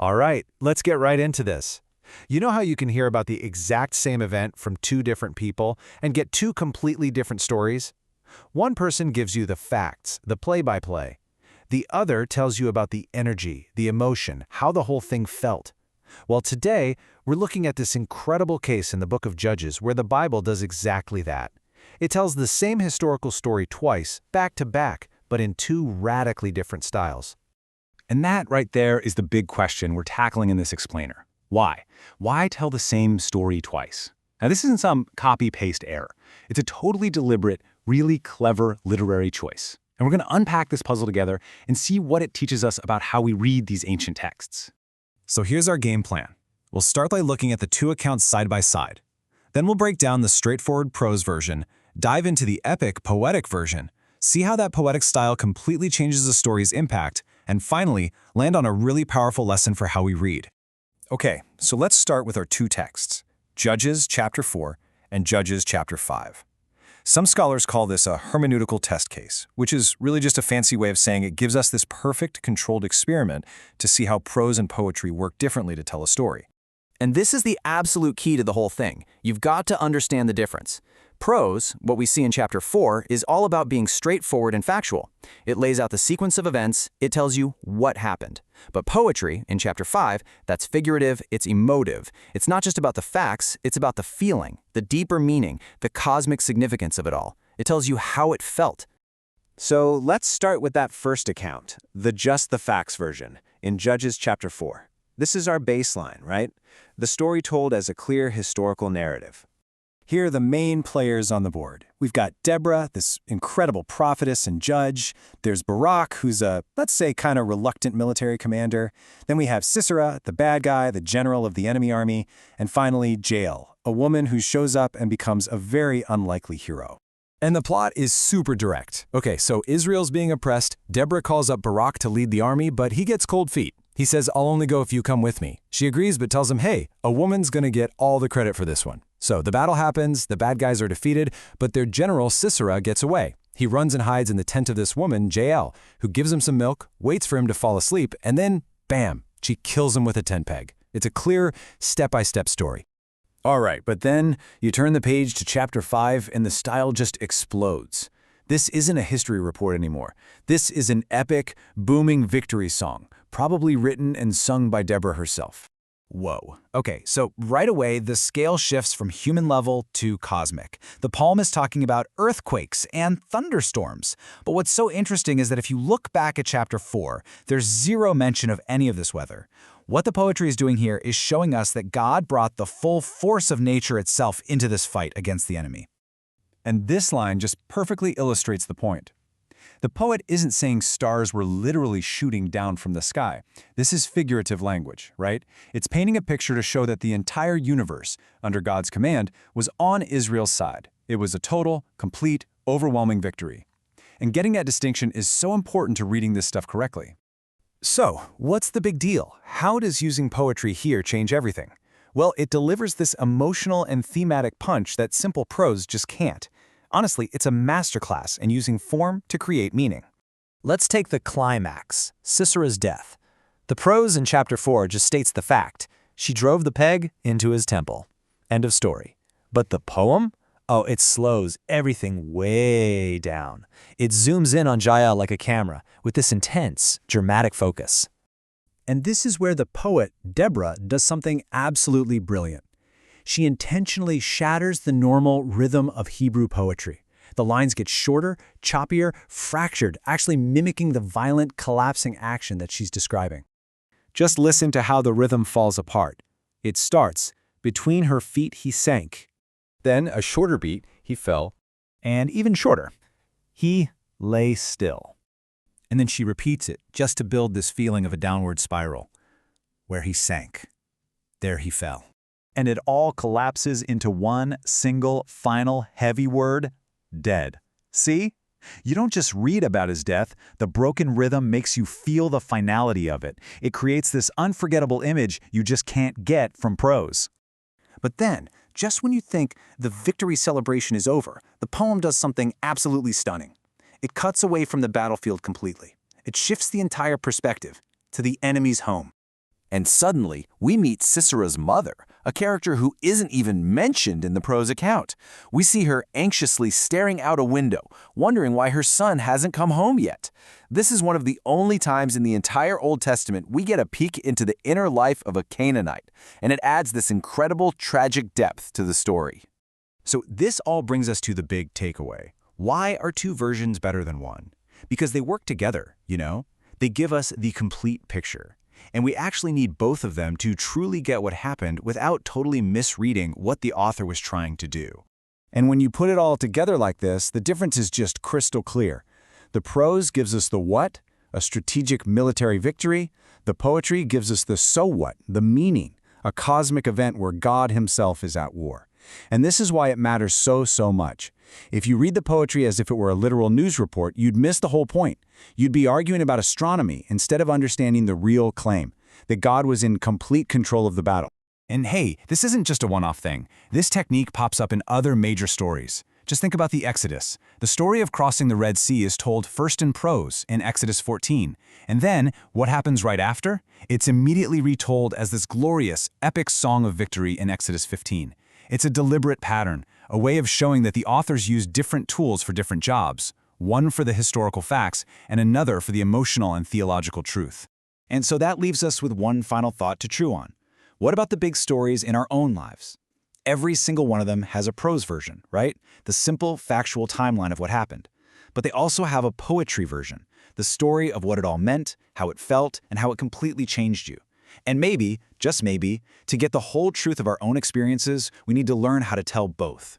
All right, let's get right into this. You know how you can hear about the exact same event from two different people and get two completely different stories? One person gives you the facts, the play-by-play. The other tells you about the energy, the emotion, how the whole thing felt. Well, today, we're looking at this incredible case in the book of Judges where the Bible does exactly that. It tells the same historical story twice, back to back, but in two radically different styles. And that right there is the big question we're tackling in this explainer. Why? Why tell the same story twice? Now, this isn't some copy-paste error. It's a totally deliberate, really clever literary choice. And we're going to unpack this puzzle together and see what it teaches us about how we read these ancient texts. So here's our game plan. We'll start by looking at the two accounts side by side. Then we'll break down the straightforward prose version, dive into the epic, poetic version, see how that poetic style completely changes the story's impact, and finally, land on a really powerful lesson for how we read. Okay, so let's start with our two texts, Judges chapter 4 and Judges chapter 5. Some scholars call this a hermeneutical test case, which is really just a fancy way of saying it gives us this perfect controlled experiment to see how prose and poetry work differently to tell a story. And this is the absolute key to the whole thing. You've got to understand the difference. Prose, what we see in chapter 4, is all about being straightforward and factual. It lays out the sequence of events, it tells you what happened. But poetry, in chapter 5, that's figurative, it's emotive. It's not just about the facts, it's about the feeling, the deeper meaning, the cosmic significance of it all. It tells you how it felt. So let's start with that first account, the just the facts version, in Judges chapter 4. This is our baseline, right? The story told as a clear historical narrative. Here are the main players on the board. We've got Deborah, this incredible prophetess and judge. There's Barak, who's a, let's say, kind of reluctant military commander. Then we have Sisera, the bad guy, the general of the enemy army. And finally, Jael, a woman who shows up and becomes a very unlikely hero. And the plot is super direct. Okay, so Israel's being oppressed, Deborah calls up Barak to lead the army, but he gets cold feet. He says, "I'll only go if you come with me." She agrees but tells him, hey, a woman's gonna get all the credit for this one. So the battle happens, the bad guys are defeated, but their general Sisera gets away. He runs and hides in the tent of this woman, Jael, who gives him some milk, waits for him to fall asleep, and then, bam, she kills him with a tent peg. It's a clear, step-by-step story. All right, but then you turn the page to chapter 5 and the style just explodes. This isn't a history report anymore. This is an epic, booming victory song, probably written and sung by Deborah herself. Whoa. Okay, so right away, the scale shifts from human level to cosmic. The poem is talking about earthquakes and thunderstorms. But what's so interesting is that if you look back at chapter 4, there's zero mention of any of this weather. What the poetry is doing here is showing us that God brought the full force of nature itself into this fight against the enemy. And this line just perfectly illustrates the point. The poet isn't saying stars were literally shooting down from the sky. This is figurative language, right? It's painting a picture to show that the entire universe, under God's command, was on Israel's side. It was a total, complete, overwhelming victory. And getting that distinction is so important to reading this stuff correctly. So, what's the big deal? How does using poetry here change everything? Well, it delivers this emotional and thematic punch that simple prose just can't. Honestly, it's a masterclass in using form to create meaning. Let's take the climax, Sisera's death. The prose in chapter 4 just states the fact. She drove the peg into his temple. End of story. But the poem? Oh, it slows everything way down. It zooms in on Jael like a camera with this intense, dramatic focus. And this is where the poet, Deborah, does something absolutely brilliant. She intentionally shatters the normal rhythm of Hebrew poetry. The lines get shorter, choppier, fractured, actually mimicking the violent, collapsing action that she's describing. Just listen to how the rhythm falls apart. It starts, "Between her feet he sank." Then a shorter beat, "He fell." And even shorter, "He lay still." And then she repeats it, just to build this feeling of a downward spiral. Where he sank, there he fell. And it all collapses into one single, final, heavy word: dead. See? You don't just read about his death. The broken rhythm makes you feel the finality of it. It creates this unforgettable image you just can't get from prose. But then, just when you think the victory celebration is over, the poem does something absolutely stunning. It cuts away from the battlefield completely. It shifts the entire perspective to the enemy's home. And suddenly, we meet Sisera's mother, a character who isn't even mentioned in the prose account. We see her anxiously staring out a window, wondering why her son hasn't come home yet. This is one of the only times in the entire Old Testament we get a peek into the inner life of a Canaanite, and it adds this incredible tragic depth to the story. So this all brings us to the big takeaway. Why are two versions better than one? Because they work together, you know? They give us the complete picture. And we actually need both of them to truly get what happened without totally misreading what the author was trying to do. And when you put it all together like this, the difference is just crystal clear. The prose gives us the what, a strategic military victory. The poetry gives us the so what, the meaning, a cosmic event where God himself is at war. And this is why it matters so much. If you read the poetry as if it were a literal news report, you'd miss the whole point. You'd be arguing about astronomy instead of understanding the real claim, that God was in complete control of the battle. And hey, this isn't just a one-off thing. This technique pops up in other major stories. Just think about the Exodus. The story of crossing the Red Sea is told first in prose in Exodus 14. And then, what happens right after? It's immediately retold as this glorious, epic song of victory in Exodus 15. It's a deliberate pattern, a way of showing that the authors use different tools for different jobs, one for the historical facts and another for the emotional and theological truth. And so that leaves us with one final thought to chew on. What about the big stories in our own lives? Every single one of them has a prose version, right? The simple, factual timeline of what happened. But they also have a poetry version, the story of what it all meant, how it felt, and how it completely changed you. And maybe, just maybe, to get the whole truth of our own experiences, we need to learn how to tell both.